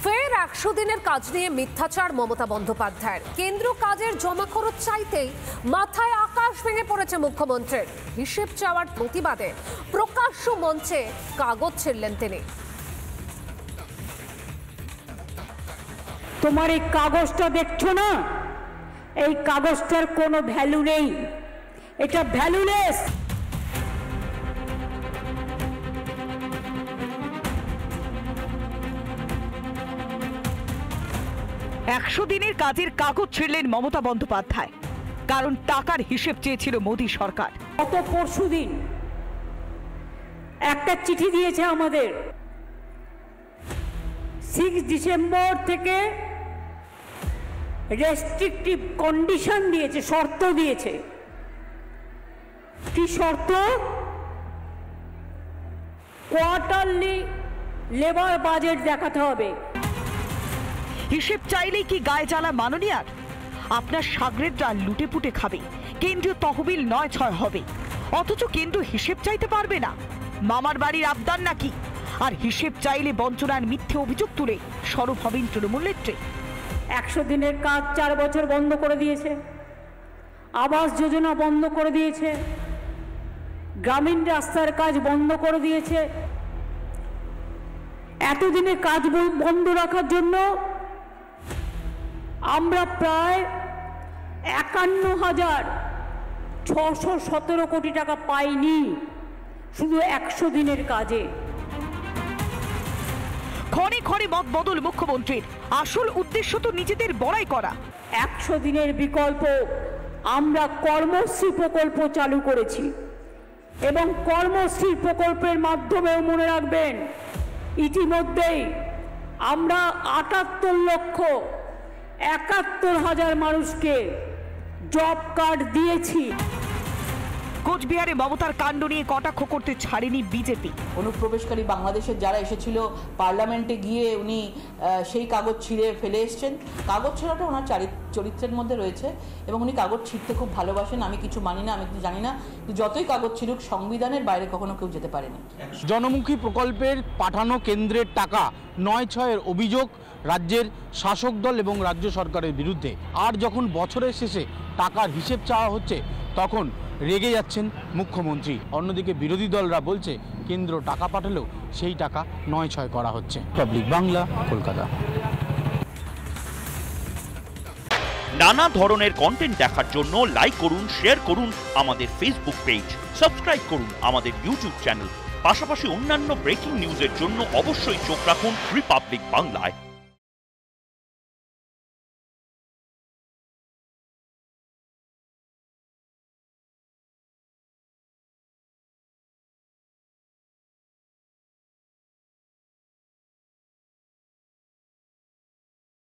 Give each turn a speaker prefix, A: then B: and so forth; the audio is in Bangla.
A: ফের 100 দিনের কাজ নিয়ে মিথ্যাচার মমতা বন্দ্যোপাধ্যায়ের। কেন্দ্র কাজের জমা খরচ চাইতেই মাথায় আকাশ ভেঙে পড়েছে মুখ্যমন্ত্রীর। হিসেব চাওয়ার প্রতিবাদে প্রকাশ্য মঞ্চে কাগজ ছিঁড়লেন তিনি।
B: তোমার এই কাগজটা দেখছো না, এই কাগজটার কোনো ভ্যালু নেই, এটা ভ্যালুলেস।
C: একশো দিনের কাজের কাগজ ছিঁড়লেন মমতা বন্দ্যোপাধ্যায়, কারণ টাকার হিসেব চেয়েছিল মোদী সরকার।
B: গত পরশুদিন একটা চিঠি দিয়েছে আমাদের, 6 ডিসেম্বর থেকে রেস্ট্রিকটিভ কন্ডিশন দিয়েছে, শর্ত দিয়েছে। কি শর্ত? কোয়ার্টারলি লেবার বাজেট দেখাতে হবে।
C: হিসেব চাইলেই কি গায়ে জ্বালা মাননীয়ার? আপনার সাগরেদরা লুটে পুটে খাবে, কেন্দ্রীয় তহবিল 9-6 হবে, অথচ কেন্দ্র হিসেব চাইতে পারবে না। মামার বাড়ির আবদার নাকি? আর হিসেব চাইলে বঞ্চনার মিথ্যে অভিযোগ তুলে সরব হবেন তৃণমূল নেত্রী।
B: 100 দিনের কাজ 4 বছর বন্ধ করে দিয়েছে, আবাস যোজনা বন্ধ করে দিয়েছে, গ্রামীণ রাস্তার কাজ বন্ধ করে দিয়েছে। এতদিনের কাজ বন্ধ রাখার জন্য আমরা প্রায় 51,617 কোটি টাকা পাইনি শুধু 100 দিনের কাজে।
C: ক্ষণে ক্ষণে মত বদল মুখ্যমন্ত্রীর। আসল উদ্দেশ্য তো নিজেদের বড়াই করা।
B: 100 দিনের বিকল্প আমরা কর্মশ্রী প্রকল্প চালু করেছি, এবং কর্মশ্রী প্রকল্পের মাধ্যমেও মনে রাখবেন ইতিমধ্যেই আমরা 78,71,000 মানুষকে জব কার্ড দিয়েছি।
C: কোচবিহারে মমতার কাণ্ড নিয়ে কটাক্ষ করতে ছাড়েনি বিজেপি।
D: অনুপ্রবেশকারী বাংলাদেশের যারা এসেছিল পার্লামেন্টে গিয়ে উনি সেই কাগজ ছিঁড়ে ফেলে এসছেন। কাগজ ছেঁড়াটা ওনার চরিত্রের মধ্যে রয়েছে, এবং উনি কাগজ ছিঁড়তে খুব ভালোবাসেন। আমি কিছু মানি না, আমি কিছু জানি না, যতই কাগজ ছিঁড়ুক সংবিধানের বাইরে কখনো কেউ যেতে পারেনি।
E: জনমুখী প্রকল্পের পাঠানো কেন্দ্রের টাকা 9-6-এর অভিযোগ রাজ্যের শাসক দল এবং রাজ্য সরকারের বিরুদ্ধে। আর যখন বছরের শেষে টাকার হিসেব চাওয়া হচ্ছে তখন রেগে যাচ্ছেন মুখ্যমন্ত্রী। অন্যদিকে বিরোধী দলরা বলছে কেন্দ্র টাকা পাঠালেও সেই টাকা 9-6 করা হচ্ছে। পাবলিক বাংলা, কলকাতা।
F: নানা ধরনের কন্টেন্ট দেখার জন্য লাইক করুন, শেয়ার করুন আমাদের ফেসবুক পেজ, সাবস্ক্রাইব করুন আমাদের ইউটিউব চ্যানেল। পাশাপাশি অন্যান্য ব্রেকিং নিউজের জন্য অবশ্যই চোখ রাখুন রিপাবলিক বাংলায়।